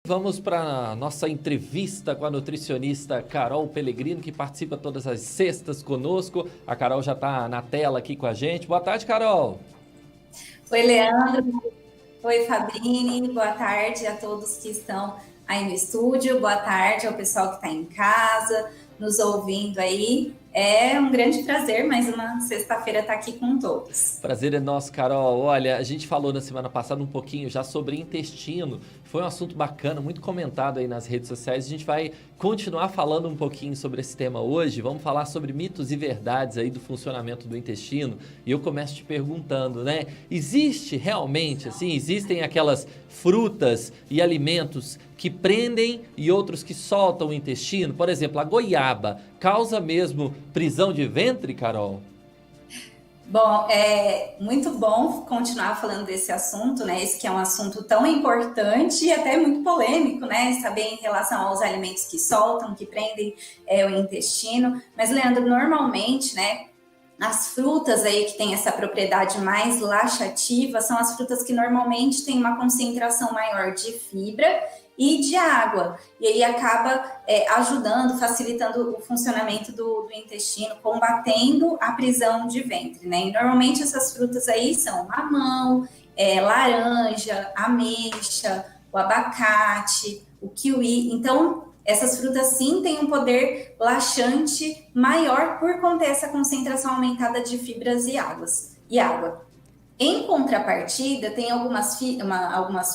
Vamos para a nossa entrevista com a nutricionista Carol Pellegrino, que participa todas as sextas conosco. A Carol já está na tela aqui com a gente. Boa tarde, Carol. Oi, Leandro. Oi, Fabrini. Boa tarde a todos que estão aí no estúdio. Boa tarde ao pessoal que está em casa, nos ouvindo aí. É um grande prazer, mais uma sexta-feira estar aqui com todos. Prazer é nosso, Carol. Olha, a gente falou na semana passada um pouquinho já sobre intestino. Foi um assunto bacana, muito comentado aí nas redes sociais. A gente vai continuar falando um pouquinho sobre esse tema hoje. Vamos falar sobre mitos e verdades aí do funcionamento do intestino. E eu começo te perguntando, né? Existe realmente, assim, existem aquelas frutas e alimentos que prendem e outros que soltam o intestino? Por exemplo, a goiaba causa mesmo prisão de ventre, Carol? Bom, é muito bom continuar falando desse assunto, né? Esse que é um assunto tão importante e até muito polêmico, né? Saber em relação aos alimentos que soltam, que prendem o intestino. Mas, Leandro, normalmente, né? As frutas aí que têm essa propriedade mais laxativa são as frutas que normalmente têm uma concentração maior de fibra e de água. E aí acaba ajudando, facilitando o funcionamento do intestino, combatendo a prisão de ventre, né? E normalmente essas frutas aí são mamão, laranja, ameixa, o abacate, o kiwi. Então, essas frutas sim têm um poder laxante maior por conter essa concentração aumentada de fibras e água. Em contrapartida, tem algumas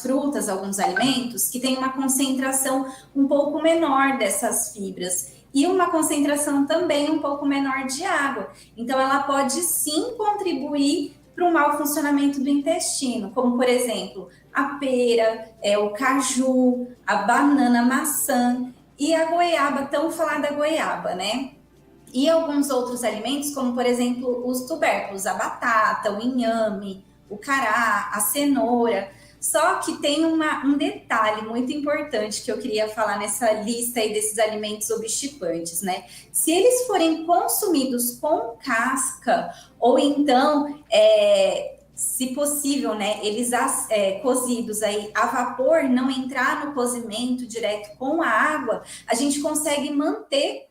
frutas, alguns alimentos que têm uma concentração um pouco menor dessas fibras e uma concentração também um pouco menor de água. Então, ela pode sim contribuir para o mau funcionamento do intestino, como, por exemplo, a pera, o caju, a banana, a maçã e a goiaba, tão falada goiaba, né? E alguns outros alimentos, como, por exemplo, os tubérculos, a batata, o inhame, o cará, a cenoura. Só que tem um detalhe muito importante que eu queria falar nessa lista aí desses alimentos obstipantes, né? Se eles forem consumidos com casca, ou então, se possível, né, eles cozidos aí a vapor, não entrar no cozimento direto com a água, a gente consegue manter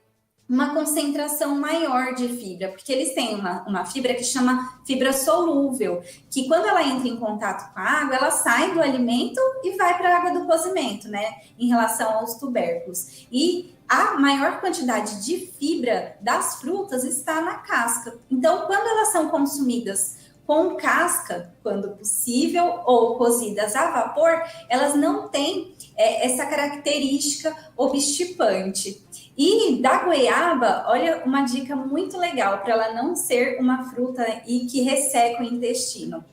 uma concentração maior de fibra, porque eles têm uma fibra que chama fibra solúvel, que quando ela entra em contato com a água, ela sai do alimento e vai para a água do cozimento, né, em relação aos tubérculos. E a maior quantidade de fibra das frutas está na casca. Então, quando elas são consumidas com casca, quando possível, ou cozidas a vapor, elas não têm essa característica obstipante. E da goiaba, olha uma dica muito legal para ela não ser uma fruta e que resseca o intestino.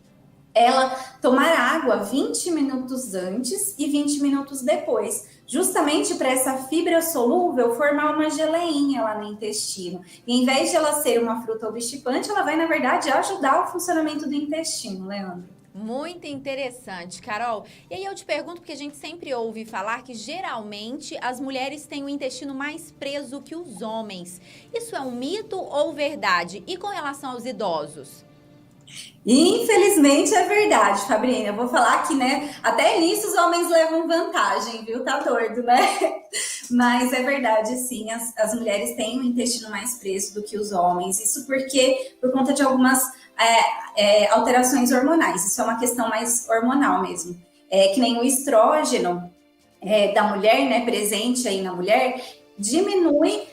Ela tomar água 20 minutos antes e 20 minutos depois, justamente para essa fibra solúvel formar uma geleinha lá no intestino. E em vez de ela ser uma fruta obstipante, ela vai, na verdade, ajudar o funcionamento do intestino, Leandro. Muito interessante, Carol. E aí eu te pergunto, porque a gente sempre ouve falar que geralmente as mulheres têm o intestino mais preso que os homens. Isso é um mito ou verdade? E com relação aos idosos? Infelizmente é verdade, Fabrícia. Eu vou falar que, né, até nisso os homens levam vantagem, viu? Tá doido, né? Mas é verdade, sim, as mulheres têm o intestino mais preso do que os homens. Isso por conta de algumas alterações hormonais. Isso é uma questão mais hormonal mesmo. Que nem o estrógeno da mulher, né, presente aí na mulher, diminui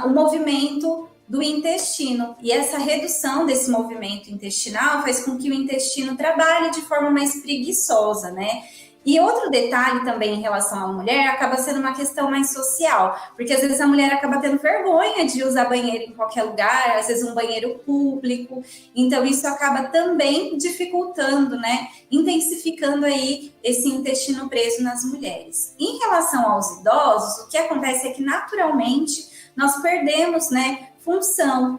o movimento do intestino. E essa redução desse movimento intestinal faz com que o intestino trabalhe de forma mais preguiçosa, né? E outro detalhe também em relação à mulher acaba sendo uma questão mais social, porque às vezes a mulher acaba tendo vergonha de usar banheiro em qualquer lugar, às vezes um banheiro público, então isso acaba também dificultando, né, intensificando aí esse intestino preso nas mulheres. Em relação aos idosos, o que acontece é que naturalmente nós perdemos, né, função.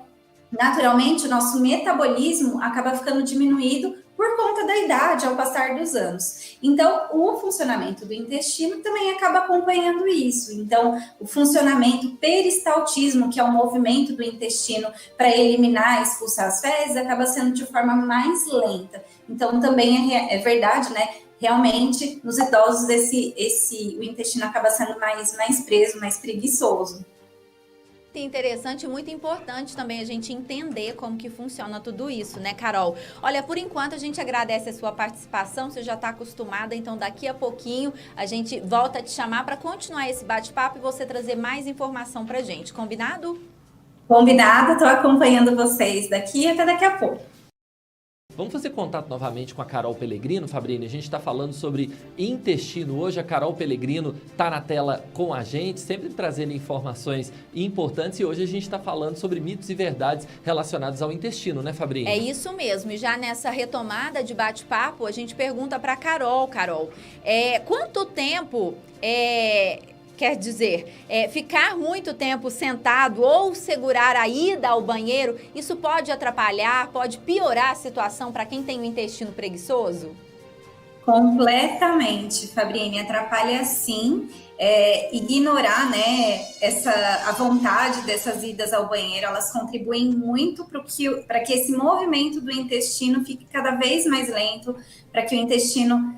Naturalmente, o nosso metabolismo acaba ficando diminuído por conta da idade, ao passar dos anos. Então, o funcionamento do intestino também acaba acompanhando isso. Então, o funcionamento peristaltismo, que é o movimento do intestino para eliminar e expulsar as fezes, acaba sendo de forma mais lenta. Então, também é verdade, né, realmente nos idosos o intestino acaba sendo mais preso, mais preguiçoso. Interessante, muito importante também a gente entender como que funciona tudo isso, né, Carol? Olha, por enquanto a gente agradece a sua participação, você já está acostumada, então daqui a pouquinho a gente volta a te chamar para continuar esse bate-papo e você trazer mais informação pra gente, combinado? Combinado, estou acompanhando vocês daqui até daqui a pouco. Vamos fazer contato novamente com a Carol Pellegrino, Fabrini? A gente está falando sobre intestino hoje. A Carol Pellegrino está na tela com a gente, sempre trazendo informações importantes. E hoje a gente está falando sobre mitos e verdades relacionados ao intestino, né, Fabrini? É isso mesmo. E já nessa retomada de bate-papo, a gente pergunta para Carol, quanto tempo quer dizer, ficar muito tempo sentado ou segurar a ida ao banheiro, isso pode atrapalhar, pode piorar a situação para quem tem o intestino preguiçoso? Completamente, Fabrini, atrapalha sim. Ignorar, né, a vontade dessas idas ao banheiro, elas contribuem muito para que esse movimento do intestino fique cada vez mais lento, para que o intestino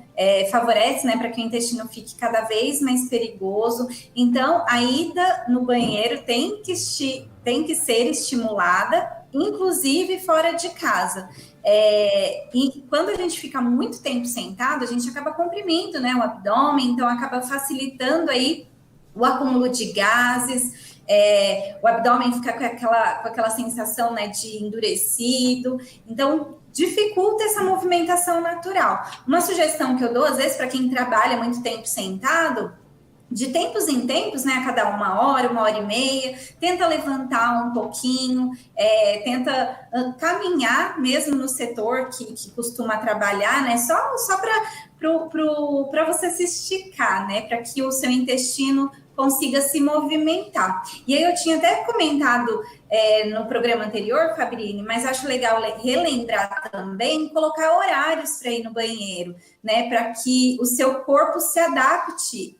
favorece, né, para que o intestino fique cada vez mais perigoso. Então, a ida no banheiro tem que ser estimulada, inclusive fora de casa. E quando a gente fica muito tempo sentado, a gente acaba comprimindo, né, o abdômen, então acaba facilitando aí o acúmulo de gases, o abdômen fica com aquela sensação, né, de endurecido, então dificulta essa movimentação natural. Uma sugestão que eu dou, às vezes, para quem trabalha muito tempo sentado, de tempos em tempos, né, a cada 1 hora, 1 hora e meia, tenta levantar um pouquinho, tenta caminhar mesmo no setor que costuma trabalhar, né, só para você se esticar, né, para que o seu intestino consiga se movimentar. E aí eu tinha até comentado no programa anterior, Fabrini, mas acho legal relembrar também, colocar horários para ir no banheiro, né, para que o seu corpo se adapte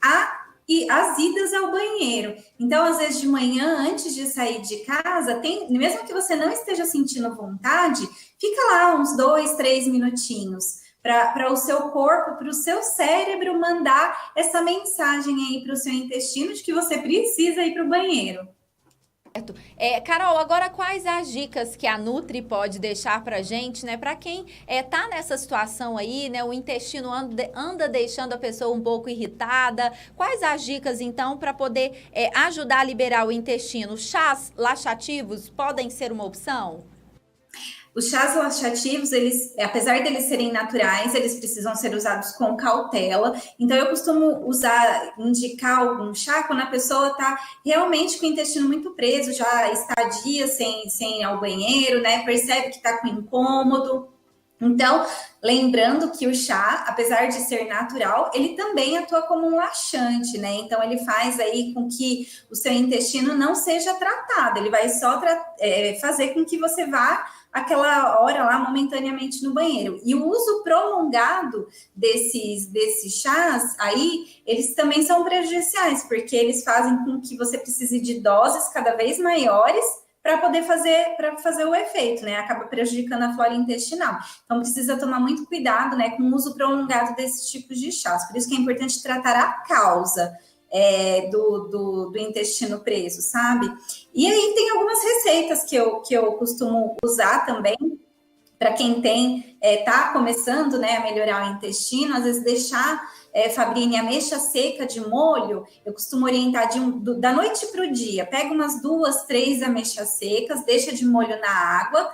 às idas ao banheiro. Então, às vezes de manhã, antes de sair de casa, mesmo que você não esteja sentindo vontade, fica lá uns 2, 3 minutinhos para o seu corpo, para o seu cérebro mandar essa mensagem aí para o seu intestino de que você precisa ir para o banheiro. Carol, agora quais as dicas que a Nutri pode deixar pra gente, né? Para quem tá nessa situação aí, né? O intestino anda deixando a pessoa um pouco irritada. Quais as dicas, então, para poder ajudar a liberar o intestino? Chás laxativos podem ser uma opção? Os chás laxativos, apesar deles serem naturais, eles precisam ser usados com cautela. Então, eu costumo indicar algum chá quando a pessoa está realmente com o intestino muito preso, já está dias sem ir ao banheiro, né? Percebe que está com incômodo. Então, lembrando que o chá, apesar de ser natural, ele também atua como um laxante, né? Então, ele faz aí com que o seu intestino não seja tratado. Ele vai só fazer com que você vá aquela hora lá momentaneamente no banheiro. E o uso prolongado desses chás aí, eles também são prejudiciais, porque eles fazem com que você precise de doses cada vez maiores para poder fazer o efeito, né? Acaba prejudicando a flora intestinal. Então, precisa tomar muito cuidado, né, com o uso prolongado desses tipos de chás. Por isso que é importante tratar a causa do intestino preso, sabe? E aí tem algumas receitas que eu costumo usar também para quem tá começando, né, a melhorar o intestino, às vezes deixar, Fabrini, ameixa seca de molho, eu costumo orientar da noite para o dia, pega umas 2, 3 ameixas secas, deixa de molho na água,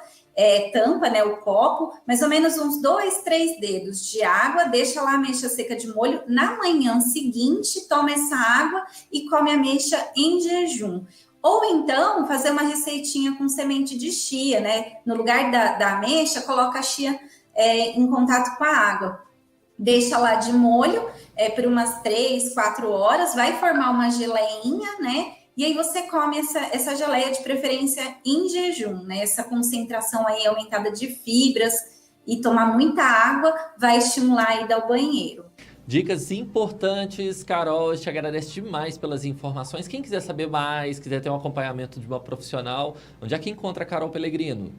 tampa, né, o copo, mais ou menos uns 2, 3 dedos de água, deixa lá a ameixa seca de molho, na manhã seguinte, toma essa água e come a ameixa em jejum. Ou então, fazer uma receitinha com semente de chia, né? No lugar da ameixa, coloca a chia em contato com a água. Deixa lá de molho por umas 3, 4 horas, vai formar uma geleinha, né? E aí você come essa geleia de preferência em jejum, né? Essa concentração aí aumentada de fibras e tomar muita água vai estimular a ida ao banheiro. Dicas importantes, Carol, eu te agradeço demais pelas informações. Quem quiser saber mais, quiser ter um acompanhamento de uma profissional, onde é que encontra a Carol Pellegrino?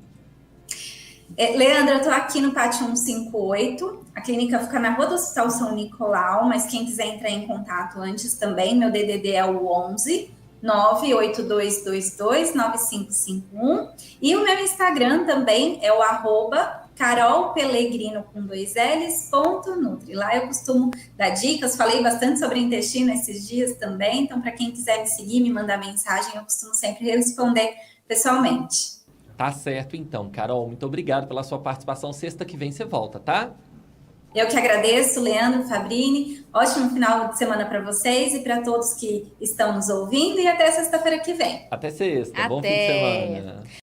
Leandra, eu tô aqui no Pátio 158. A clínica fica na Rua do Hospital São Nicolau, mas quem quiser entrar em contato antes também, meu DDD é o 11 982229551. E o meu Instagram também é o @carolpelegrino com 2Ls, .nutri. Lá eu costumo dar dicas, falei bastante sobre intestino esses dias também, então para quem quiser me seguir, me mandar mensagem, eu costumo sempre responder pessoalmente. Tá certo, então. Carol, muito obrigado pela sua participação. Sexta que vem você volta, tá? Eu que agradeço, Leandro, Fabrini. Ótimo final de semana para vocês e para todos que estão nos ouvindo. E até sexta-feira que vem. Até sexta. Bom fim de Até. semana.